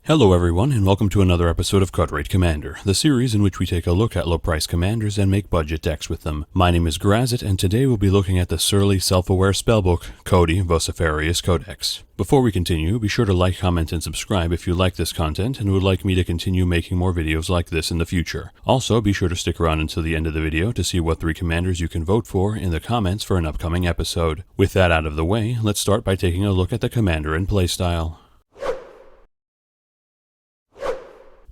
Hello everyone, and welcome to another episode of Cut Rate Commander, the series in which we take a look at low-price commanders and make budget decks with them. My name is Grazzet, and today we'll be looking at the surly, self-aware spellbook, Codie, Vociferous Codex. Before we continue, be sure to like, comment, and subscribe if you like this content and would like me to continue making more videos like this in the future. Also, be sure to stick around until the end of the video to see what 3 commanders you can vote for in the comments for an upcoming episode. With that out of the way, let's start by taking a look at the commander and playstyle.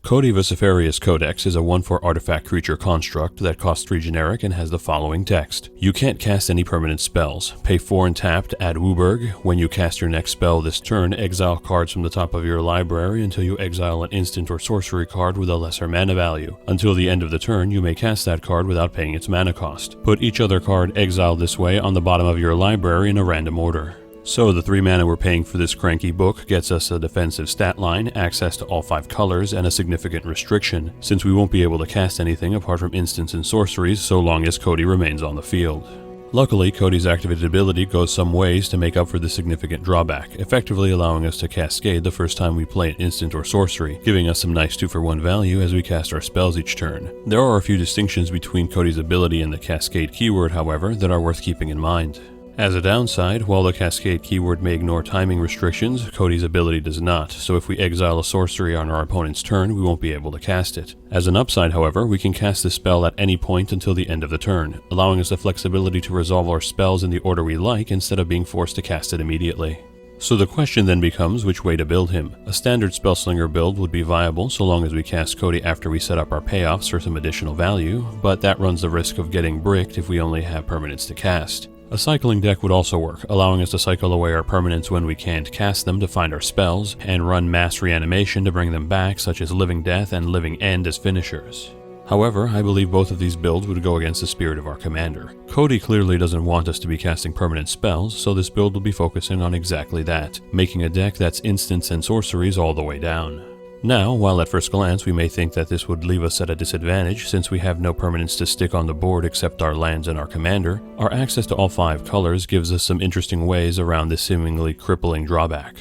Codie Vociferous Codex is a 1/4 artifact creature construct that costs 3 generic and has the following text. You can't cast any permanent spells. Pay 4 and tap to add Wooburg. When you cast your next spell this turn, exile cards from the top of your library until you exile an instant or sorcery card with a lesser mana value. Until the end of the turn, you may cast that card without paying its mana cost. Put each other card exiled this way on the bottom of your library in a random order. So the 3 mana we're paying for this cranky book gets us a defensive stat line, access to all 5 colors, and a significant restriction, since we won't be able to cast anything apart from instants and sorceries so long as Codie remains on the field. Luckily, Codie's activated ability goes some ways to make up for the significant drawback, effectively allowing us to cascade the first time we play an instant or sorcery, giving us some nice 2-for-1 value as we cast our spells each turn. There are a few distinctions between Codie's ability and the cascade keyword, however, that are worth keeping in mind. As a downside, while the cascade keyword may ignore timing restrictions, Codie's ability does not, so if we exile a sorcery on our opponent's turn, we won't be able to cast it. As an upside, however, we can cast this spell at any point until the end of the turn, allowing us the flexibility to resolve our spells in the order we like instead of being forced to cast it immediately. So the question then becomes which way to build him. A standard Spellslinger build would be viable so long as we cast Codie after we set up our payoffs for some additional value, but that runs the risk of getting bricked if we only have permanents to cast. A cycling deck would also work, allowing us to cycle away our permanents when we can't cast them to find our spells, and run mass reanimation to bring them back, such as Living Death and Living End as finishers. However, I believe both of these builds would go against the spirit of our commander. Codie clearly doesn't want us to be casting permanent spells, so this build will be focusing on exactly that, making a deck that's instants and sorceries all the way down. Now, while at first glance we may think that this would leave us at a disadvantage since we have no permanents to stick on the board except our lands and our commander, our access to all 5 colors gives us some interesting ways around this seemingly crippling drawback.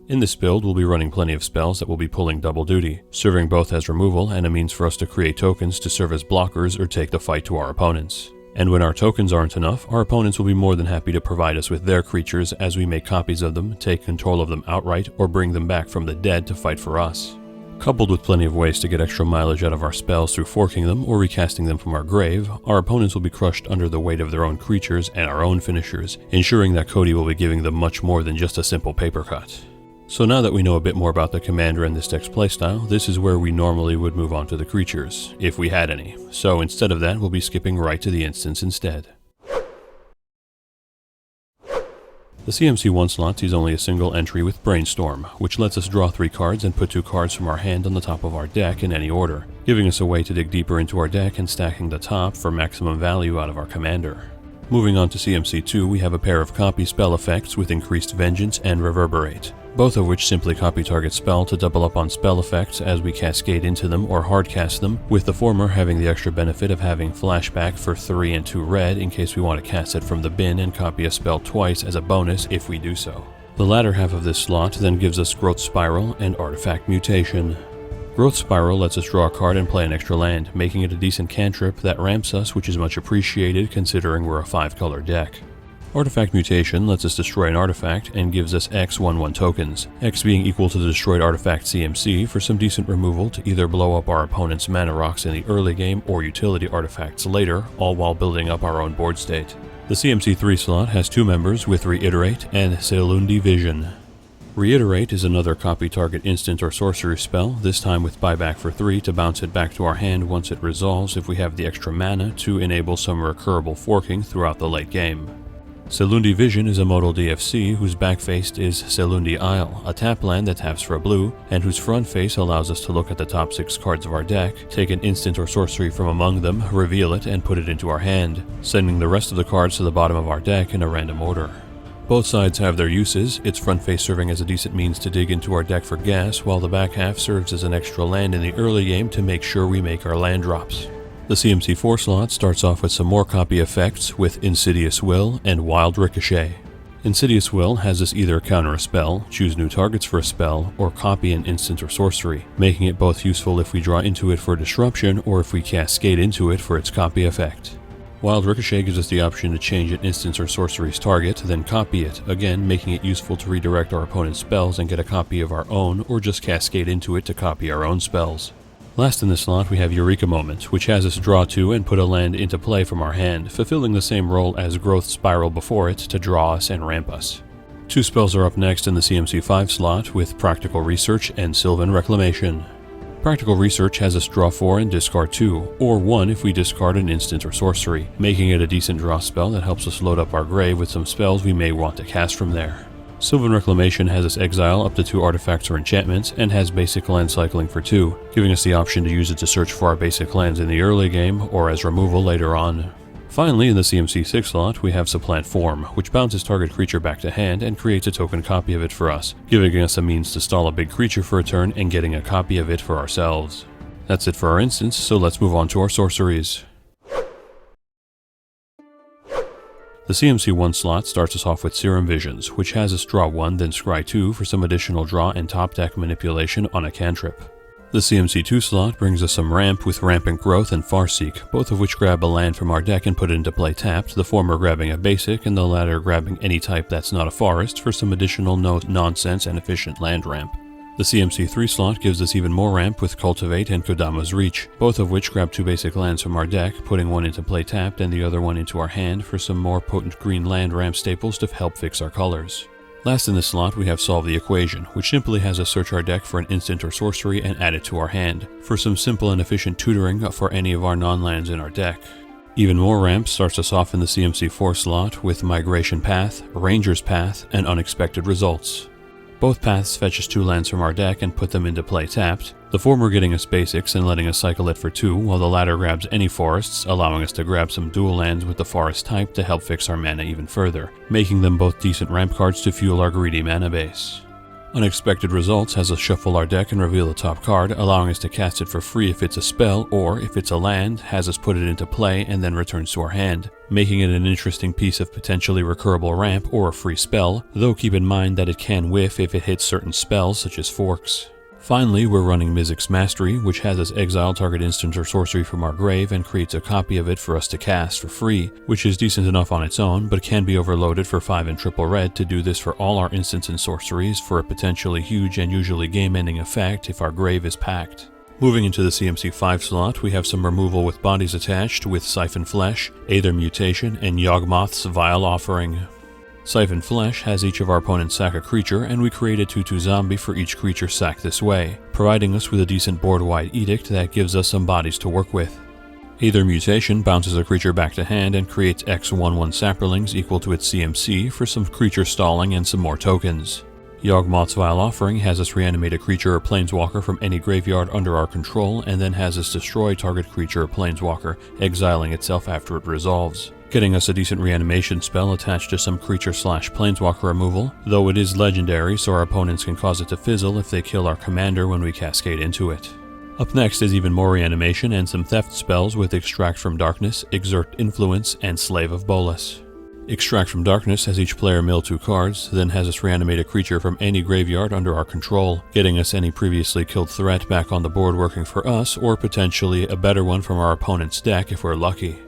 In this build, we'll be running plenty of spells that will be pulling double duty, serving both as removal and a means for us to create tokens to serve as blockers or take the fight to our opponents. And when our tokens aren't enough, our opponents will be more than happy to provide us with their creatures as we make copies of them, take control of them outright, or bring them back from the dead to fight for us. Coupled with plenty of ways to get extra mileage out of our spells through forking them or recasting them from our grave, our opponents will be crushed under the weight of their own creatures and our own finishers, ensuring that Codie will be giving them much more than just a simple paper cut. So now that we know a bit more about the commander and this deck's playstyle, this is where we normally would move on to the creatures, if we had any. So instead of that, we'll be skipping right to the instants instead. The CMC1 slot sees only a single entry with Brainstorm, which lets us draw 3 cards and put 2 cards from our hand on the top of our deck in any order, giving us a way to dig deeper into our deck and stacking the top for maximum value out of our commander. Moving on to CMC2, we have a pair of copy spell effects with increased Vengeance and Reverberate, both of which simply copy target spell to double up on spell effects as we cascade into them or hardcast them, with the former having the extra benefit of having flashback for 3 and 2 red in case we want to cast it from the bin and copy a spell twice as a bonus if we do so. The latter half of this slot then gives us Growth Spiral and Artifact Mutation. Growth Spiral lets us draw a card and play an extra land, making it a decent cantrip that ramps us, which is much appreciated considering we're a 5-color deck. Artifact Mutation lets us destroy an artifact and gives us X 1/1 tokens, X being equal to the destroyed artifact CMC for some decent removal to either blow up our opponent's mana rocks in the early game or utility artifacts later, all while building up our own board state. The CMC3 slot has 2 members with Reiterate and Selundi Vision. Reiterate is another copy target instant or sorcery spell, this time with buyback for 3 to bounce it back to our hand once it resolves if we have the extra mana to enable some recurable forking throughout the late game. Selundi Vision is a modal DFC whose back face is Selundi Isle, a tap land that taps for a blue, and whose front face allows us to look at the top 6 cards of our deck, take an instant or sorcery from among them, reveal it, and put it into our hand, sending the rest of the cards to the bottom of our deck in a random order. Both sides have their uses, its front face serving as a decent means to dig into our deck for gas, while the back half serves as an extra land in the early game to make sure we make our land drops. The CMC4 slot starts off with some more copy effects with Insidious Will and Wild Ricochet. Insidious Will has us either counter a spell, choose new targets for a spell, or copy an instant or sorcery, making it both useful if we draw into it for disruption or if we cascade into it for its copy effect. Wild Ricochet gives us the option to change an instance or sorcery's target, then copy it, again making it useful to redirect our opponent's spells and get a copy of our own, or just cascade into it to copy our own spells. Last in the slot we have Eureka Moment, which has us draw 2 and put a land into play from our hand, fulfilling the same role as Growth Spiral before it to draw us and ramp us. 2 spells are up next in the CMC 5 slot with Practical Research and Sylvan Reclamation. Practical Research has us draw 4 and discard 2, or 1 if we discard an instant or sorcery, making it a decent draw spell that helps us load up our grave with some spells we may want to cast from there. Sylvan Reclamation has us exile up to 2 artifacts or enchantments and has basic land cycling for 2, giving us the option to use it to search for our basic lands in the early game or as removal later on. Finally, in the CMC 6 slot, we have Supplant Form, which bounces target creature back to hand and creates a token copy of it for us, giving us a means to stall a big creature for a turn and getting a copy of it for ourselves. That's it for our instance, so let's move on to our sorceries. The CMC 1 slot starts us off with Serum Visions, which has us draw 1, then scry 2 for some additional draw and top deck manipulation on a cantrip. The CMC 2 slot brings us some Ramp with Rampant Growth and Farseek, both of which grab a land from our deck and put it into play tapped, the former grabbing a basic and the latter grabbing any type that's not a forest for some additional no-nonsense and efficient land ramp. The CMC 3 slot gives us even more ramp with Cultivate and Kodama's Reach, both of which grab 2 basic lands from our deck, putting one into play tapped and the other one into our hand for some more potent green land ramp staples to help fix our colors. Last in this slot we have Solve the Equation, which simply has us search our deck for an instant or sorcery and add it to our hand, for some simple and efficient tutoring for any of our non-lands in our deck. Even more ramp starts us off in the CMC 4 slot with Migration Path, Ranger's Path, and Unexpected Results. Both paths fetch us 2 lands from our deck and put them into play tapped, the former getting us basics and letting us cycle it for 2, while the latter grabs any forests, allowing us to grab some dual lands with the forest type to help fix our mana even further, making them both decent ramp cards to fuel our greedy mana base. Unexpected Results has us shuffle our deck and reveal the top card, allowing us to cast it for free if it's a spell, or if it's a land, has us put it into play and then returns to our hand, making it an interesting piece of potentially recurable ramp or a free spell, though keep in mind that it can whiff if it hits certain spells such as Forks. Finally, we're running Mizzix's Mastery, which has us exile target instant or sorcery from our grave and creates a copy of it for us to cast for free, which is decent enough on its own, but can be overloaded for 5 and triple red to do this for all our instants and sorceries for a potentially huge and usually game-ending effect if our grave is packed. Moving into the CMC 5 slot, we have some removal with bodies attached with Siphon Flesh, Aether Mutation, and Yawgmoth's Vile Offering. Siphon Flesh has each of our opponents sack a creature, and we create a 2/2 zombie for each creature sacked this way, providing us with a decent board-wide edict that gives us some bodies to work with. Aether Mutation bounces a creature back to hand and creates X 1/1 saplings equal to its CMC for some creature stalling and some more tokens. Yawgmoth's Vile Offering has us reanimate a creature or planeswalker from any graveyard under our control, and then has us destroy target creature or planeswalker, exiling itself after it resolves, getting us a decent reanimation spell attached to some creature/planeswalker removal, though it is legendary so our opponents can cause it to fizzle if they kill our commander when we cascade into it. Up next is even more reanimation and some theft spells with Extract from Darkness, Exert Influence, and Slave of Bolas. Extract from Darkness has each player mill 2 cards, then has us reanimate a creature from any graveyard under our control, getting us any previously killed threat back on the board working for us, or potentially a better one from our opponent's deck if we're lucky.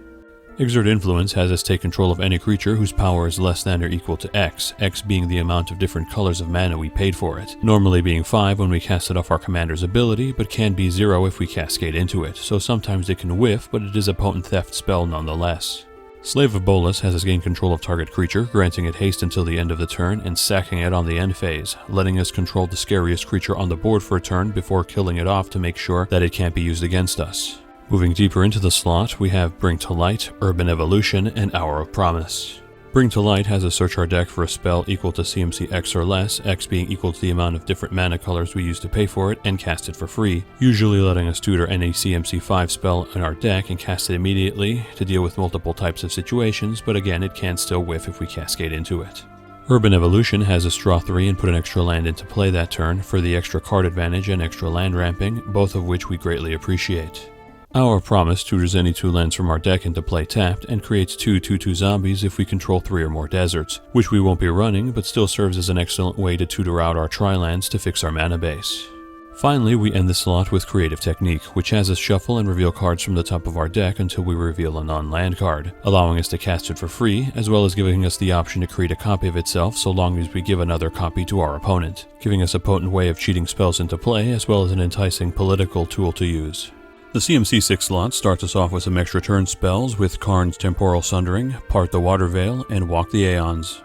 Exert Influence has us take control of any creature whose power is less than or equal to X, X being the amount of different colors of mana we paid for it, normally being 5 when we cast it off our commander's ability, but can be 0 if we cascade into it, so sometimes it can whiff, but it is a potent theft spell nonetheless. Slave of Bolas has us gain control of target creature, granting it haste until the end of the turn and sacking it on the end phase, letting us control the scariest creature on the board for a turn before killing it off to make sure that it can't be used against us. Moving deeper into the slot, we have Bring to Light, Urban Evolution, and Hour of Promise. Bring to Light has us search our deck for a spell equal to CMC X or less, X being equal to the amount of different mana colors we use to pay for it, and cast it for free, usually letting us tutor any CMC 5 spell in our deck and cast it immediately to deal with multiple types of situations, but again it can still whiff if we cascade into it. Urban Evolution has us draw 3 and put an extra land into play that turn for the extra card advantage and extra land ramping, both of which we greatly appreciate. Our Promise tutors any 2 lands from our deck into play tapped and creates 2 2/2 zombies if we control 3 or more deserts, which we won't be running but still serves as an excellent way to tutor out our tri-lands to fix our mana base. Finally, we end the slot with Creative Technique, which has us shuffle and reveal cards from the top of our deck until we reveal a non-land card, allowing us to cast it for free, as well as giving us the option to create a copy of itself so long as we give another copy to our opponent, giving us a potent way of cheating spells into play as well as an enticing political tool to use. The CMC 6 slot starts us off with some extra turn spells with Karn's Temporal Sundering, Part the Water Veil, and Walk the Aeons.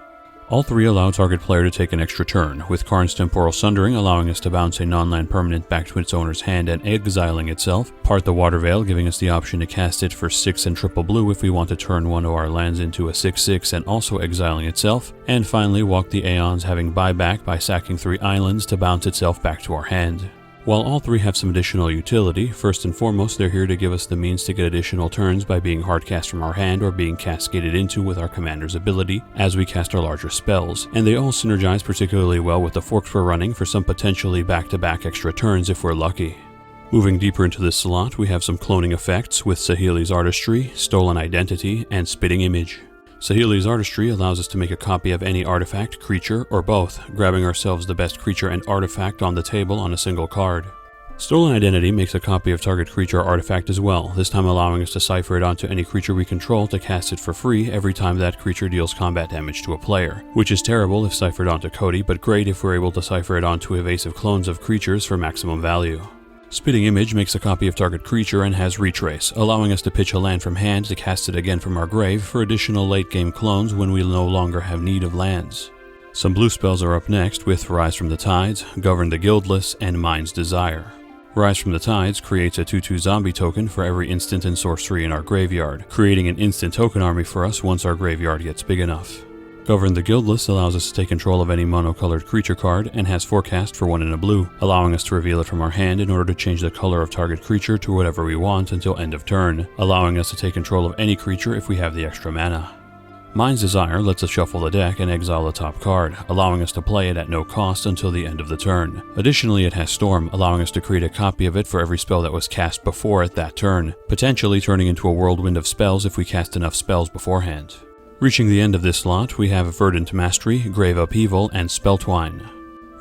All 3 allow target player to take an extra turn, with Karn's Temporal Sundering allowing us to bounce a non-land permanent back to its owner's hand and exiling itself, Part the Water Veil giving us the option to cast it for 6 and triple blue if we want to turn one of our lands into a 6/6 and also exiling itself, and finally Walk the Aeons having buyback by sacking 3 islands to bounce itself back to our hand. While all 3 have some additional utility, first and foremost they're here to give us the means to get additional turns by being hardcast from our hand or being cascaded into with our commander's ability as we cast our larger spells, and they all synergize particularly well with the forks we're running for some potentially back-to-back extra turns if we're lucky. Moving deeper into this slot, we have some cloning effects with Saheeli's Artistry, Stolen Identity, and Spitting Image. Saheeli's Artistry allows us to make a copy of any artifact, creature, or both, grabbing ourselves the best creature and artifact on the table on a single card. Stolen Identity makes a copy of target creature or artifact as well, this time allowing us to cipher it onto any creature we control to cast it for free every time that creature deals combat damage to a player, which is terrible if ciphered onto Codie, but great if we're able to cipher it onto evasive clones of creatures for maximum value. Spitting Image makes a copy of target creature and has Retrace, allowing us to pitch a land from hand to cast it again from our grave for additional late-game clones when we no longer have need of lands. Some blue spells are up next with Rise from the Tides, Govern the Guildless, and Mind's Desire. Rise from the Tides creates a 2/2 zombie token for every instant and sorcery in our graveyard, creating an instant token army for us once our graveyard gets big enough. Govern the Guildless allows us to take control of any monocolored creature card and has Forecast for 1 and a blue, allowing us to reveal it from our hand in order to change the color of target creature to whatever we want until end of turn, allowing us to take control of any creature if we have the extra mana. Mind's Desire lets us shuffle the deck and exile the top card, allowing us to play it at no cost until the end of the turn. Additionally, it has Storm, allowing us to create a copy of it for every spell that was cast before it that turn, potentially turning into a whirlwind of spells if we cast enough spells beforehand. Reaching the end of this slot, we have Verdant Mastery, Grave Upheaval, and Spelltwine.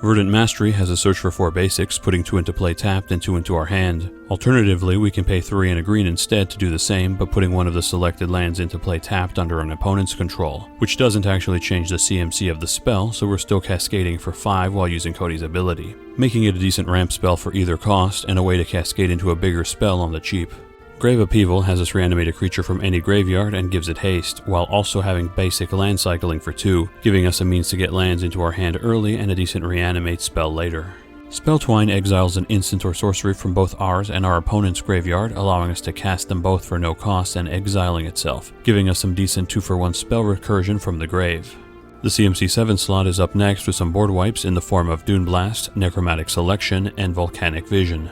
Verdant Mastery has a search for 4 basics, putting 2 into play tapped and 2 into our hand. Alternatively, we can pay 3 and a green instead to do the same, but putting one of the selected lands into play tapped under an opponent's control, which doesn't actually change the CMC of the spell, so we're still cascading for 5 while using Codie's ability, making it a decent ramp spell for either cost and a way to cascade into a bigger spell on the cheap. Grave Upheaval has us reanimate a creature from any graveyard and gives it haste, while also having basic land cycling for 2, giving us a means to get lands into our hand early and a decent reanimate spell later. Spelltwine exiles an instant or sorcery from both ours and our opponent's graveyard, allowing us to cast them both for no cost and exiling itself, giving us some decent 2-for-1 spell recursion from the grave. The CMC 7 slot is up next with some board wipes in the form of Dune Blast, Necromantic Selection, and Volcanic Vision.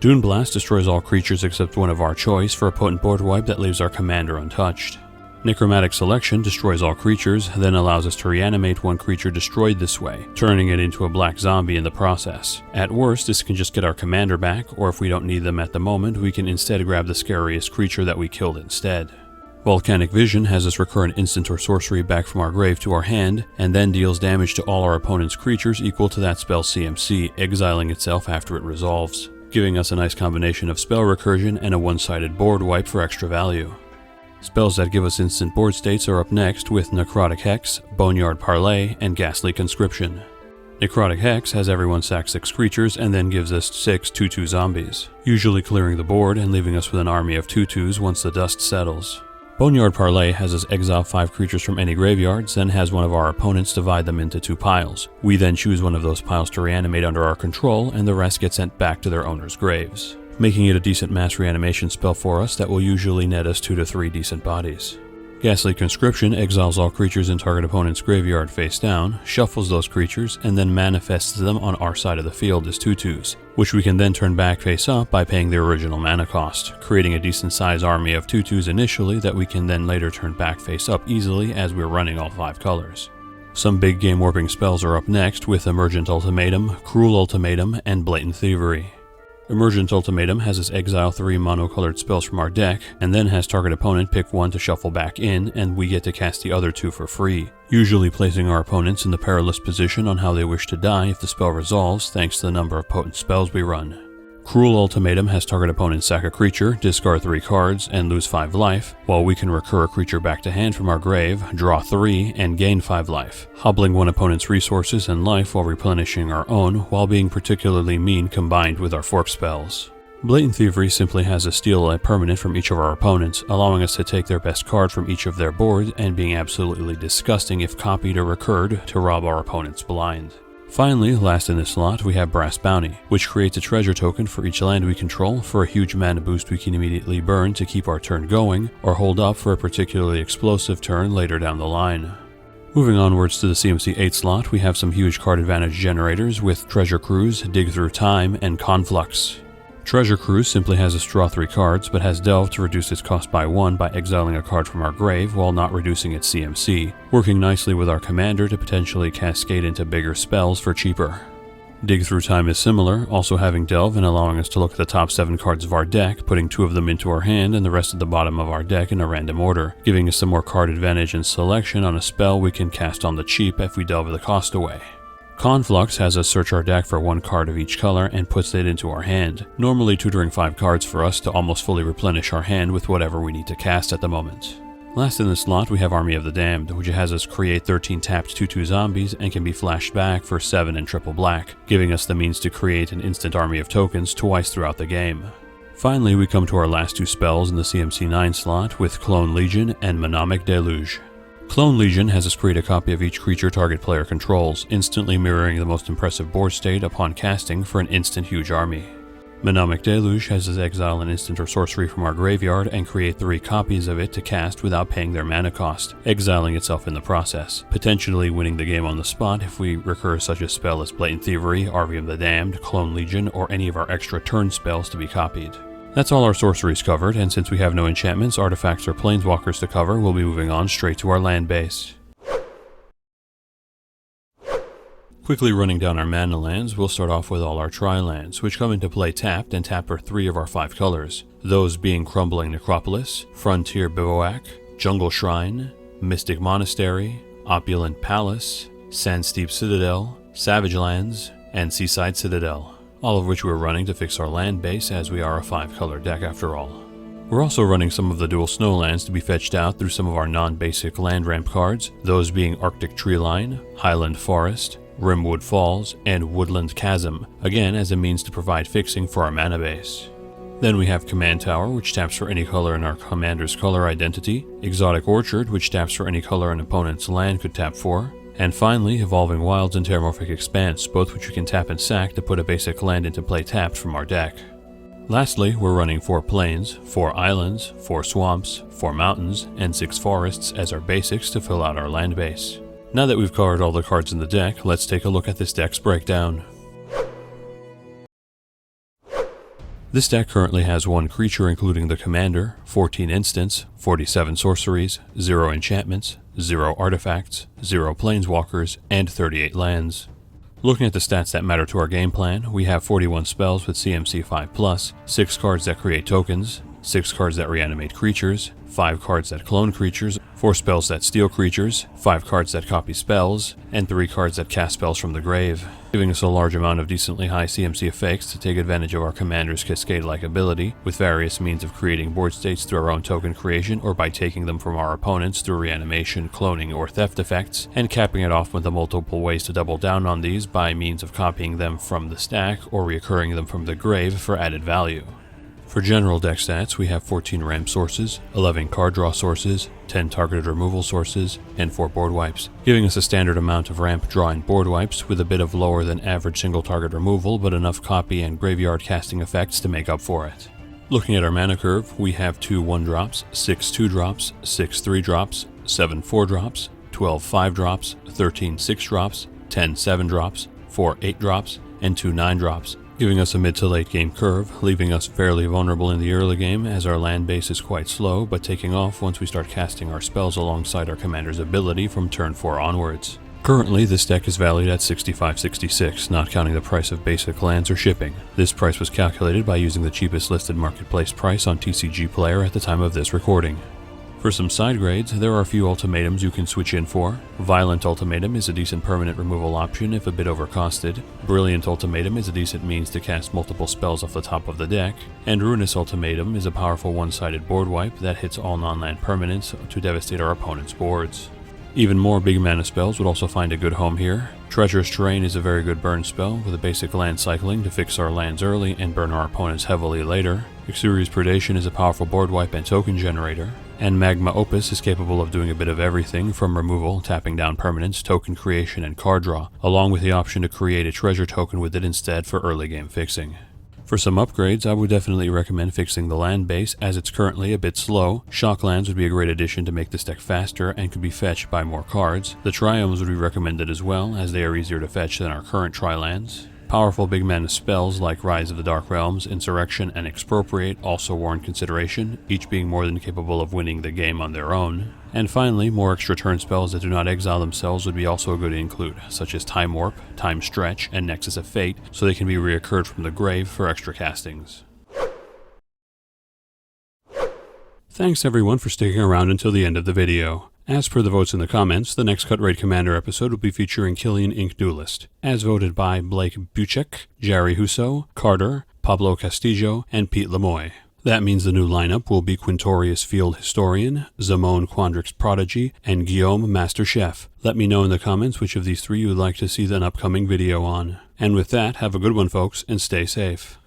Dune Blast destroys all creatures except one of our choice for a potent board wipe that leaves our commander untouched. Necromantic Selection destroys all creatures, then allows us to reanimate one creature destroyed this way, turning it into a black zombie in the process. At worst, this can just get our commander back, or if we don't need them at the moment, we can instead grab the scariest creature that we killed instead. Volcanic Vision has us recur an instant or sorcery back from our grave to our hand, and then deals damage to all our opponent's creatures equal to that spell's CMC, exiling itself after it resolves, giving us a nice combination of spell recursion and a one-sided board wipe for extra value. Spells that give us instant board states are up next with Necrotic Hex, Boneyard Parlay, and Ghastly Conscription. Necrotic Hex has everyone sack 6 creatures and then gives us 6 2/2 zombies, usually clearing the board and leaving us with an army of 2/2s once the dust settles. Boneyard Parlay has us exile 5 creatures from any graveyards, then has one of our opponents divide them into 2 piles. We then choose one of those piles to reanimate under our control, and the rest get sent back to their owner's graves, making it a decent mass reanimation spell for us that will usually net us 2 to 3 decent bodies. Ghastly Conscription exiles all creatures in target opponent's graveyard face down, shuffles those creatures, and then manifests them on our side of the field as 2/2s, which we can then turn back face up by paying the original mana cost, creating a decent size army of 2/2s initially that we can then later turn back face up easily as we're running all 5 colors. Some big game warping spells are up next with Emergent Ultimatum, Cruel Ultimatum, and Blatant Thievery. Emergent Ultimatum has us exile 3 mono-colored spells from our deck, and then has target opponent pick 1 to shuffle back in, and we get to cast the other 2 for free, usually placing our opponents in the perilous position on how they wish to die if the spell resolves thanks to the number of potent spells we run. Cruel Ultimatum has target opponent sack a creature, discard 3 cards, and lose 5 life, while we can recur a creature back to hand from our grave, draw 3, and gain 5 life, hobbling one opponent's resources and life while replenishing our own, while being particularly mean combined with our fork spells. Blatant Thievery simply has us steal a permanent from each of our opponents, allowing us to take their best card from each of their boards and being absolutely disgusting if copied or recurred to rob our opponents blind. Finally, last in this slot, we have Brass Bounty, which creates a treasure token for each land we control for a huge mana boost we can immediately burn to keep our turn going, or hold up for a particularly explosive turn later down the line. Moving onwards to the CMC 8 slot, we have some huge card advantage generators with Treasure Cruise, Dig Through Time, and Conflux. Treasure Cruise simply has us draw 3 cards, but has Delve to reduce its cost by 1 by exiling a card from our grave while not reducing its CMC, working nicely with our commander to potentially cascade into bigger spells for cheaper. Dig Through Time is similar, also having Delve and allowing us to look at the top 7 cards of our deck, putting 2 of them into our hand and the rest at the bottom of our deck in a random order, giving us some more card advantage and selection on a spell we can cast on the cheap if we delve the cost away. Conflux has us search our deck for 1 card of each color and puts it into our hand, normally tutoring 5 cards for us to almost fully replenish our hand with whatever we need to cast at the moment. Last in the slot we have Army of the Damned, which has us create 13 tapped 2/2 zombies and can be flashed back for 7 and triple black, giving us the means to create an instant army of tokens twice throughout the game. Finally, we come to our last 2 spells in the CMC 9 slot with Clone Legion and Mnemonic Deluge. Clone Legion has us create a copy of each creature target player controls, instantly mirroring the most impressive board state upon casting for an instant huge army. Mnemonic Deluge has us exile an instant or sorcery from our graveyard and create 3 copies of it to cast without paying their mana cost, exiling itself in the process, potentially winning the game on the spot if we recur such a spell as Blatant Thievery, Army of the Damned, Clone Legion, or any of our extra turn spells to be copied. That's all our sorceries covered, and since we have no enchantments, artifacts, or planeswalkers to cover, we'll be moving on straight to our land base. Quickly running down our mana lands, we'll start off with all our tri-lands, which come into play tapped and tap for 3 of our 5 colors, those being Crumbling Necropolis, Frontier Bivouac, Jungle Shrine, Mystic Monastery, Opulent Palace, Sandsteep Citadel, Savage Lands, and Seaside Citadel, all of which we're running to fix our land base as we are a 5-color deck after all. We're also running some of the dual snow lands to be fetched out through some of our non-basic land ramp cards, those being Arctic Treeline, Highland Forest, Rimwood Falls, and Woodland Chasm, again as a means to provide fixing for our mana base. Then we have Command Tower, which taps for any color in our commander's color identity, Exotic Orchard, which taps for any color an opponent's land could tap for, and finally, Evolving Wilds and Terramorphic Expanse, both which we can tap and sack to put a basic land into play tapped from our deck. Lastly, we're running 4 plains, 4 islands, 4 swamps, 4 mountains, and 6 forests as our basics to fill out our land base. Now that we've covered all the cards in the deck, let's take a look at this deck's breakdown. This deck currently has 1 creature including the commander, 14 instants, 47 sorceries, 0 enchantments, 0 artifacts, 0 planeswalkers, and 38 lands. Looking at the stats that matter to our game plan, we have 41 spells with CMC 5+, 6 cards that create tokens, 6 cards that reanimate creatures, 5 cards that clone creatures, 4 spells that steal creatures, 5 cards that copy spells, and 3 cards that cast spells from the grave, giving us a large amount of decently high CMC effects to take advantage of our commander's Cascade-like ability, with various means of creating board states through our own token creation or by taking them from our opponents through reanimation, cloning, or theft effects, and capping it off with the multiple ways to double down on these by means of copying them from the stack or reoccurring them from the grave for added value. For general deck stats, we have 14 ramp sources, 11 card draw sources, 10 targeted removal sources, and 4 board wipes, giving us a standard amount of ramp draw and board wipes with a bit of lower than average single target removal but enough copy and graveyard casting effects to make up for it. Looking at our mana curve, we have 2 1-drops, 6 2-drops, 6 3-drops, 7 4-drops, 12 5-drops, 13 6-drops, 10 7-drops, 4 8-drops, and 2 9-drops, giving us a mid to late game curve, leaving us fairly vulnerable in the early game as our land base is quite slow, but taking off once we start casting our spells alongside our commander's ability from turn 4 onwards. Currently, this deck is valued at $65.66, not counting the price of basic lands or shipping. This price was calculated by using the cheapest listed marketplace price on TCG Player at the time of this recording. For some side grades, there are a few ultimatums you can switch in for. Violent Ultimatum is a decent permanent removal option if a bit overcosted. Brilliant Ultimatum is a decent means to cast multiple spells off the top of the deck. And Ruinous Ultimatum is a powerful one-sided board wipe that hits all non-land permanents to devastate our opponent's boards. Even more big mana spells would also find a good home here. Treacherous Terrain is a very good burn spell with a basic land cycling to fix our lands early and burn our opponents heavily later. Exurious Predation is a powerful board wipe and token generator. And Magma Opus is capable of doing a bit of everything from removal, tapping down permanents, token creation, and card draw, along with the option to create a treasure token with it instead for early game fixing. For some upgrades, I would definitely recommend fixing the land base as it's currently a bit slow. Shock lands would be a great addition to make this deck faster and could be fetched by more cards. The triomes would be recommended as well, as they are easier to fetch than our current tri-lands. Powerful big mana spells like Rise of the Dark Realms, Insurrection, and Expropriate also warrant consideration, each being more than capable of winning the game on their own. And finally, more extra turn spells that do not exile themselves would be also good to include, such as Time Warp, Time Stretch, and Nexus of Fate, so they can be reoccurred from the grave for extra castings. Thanks everyone for sticking around until the end of the video. As per the votes in the comments, the next Cut Rate Commander episode will be featuring Killian Ink Duelist, as voted by Blake Buchek, Jerry Husso, Carter, Pablo Castillo, and Pete Lemoy. That means the new lineup will be Quintorius Field Historian, Zamone Quandrix Prodigy, and Guillaume Master Chef. Let me know in the comments which of these three you would like to see an upcoming video on. And with that, have a good one folks, and stay safe.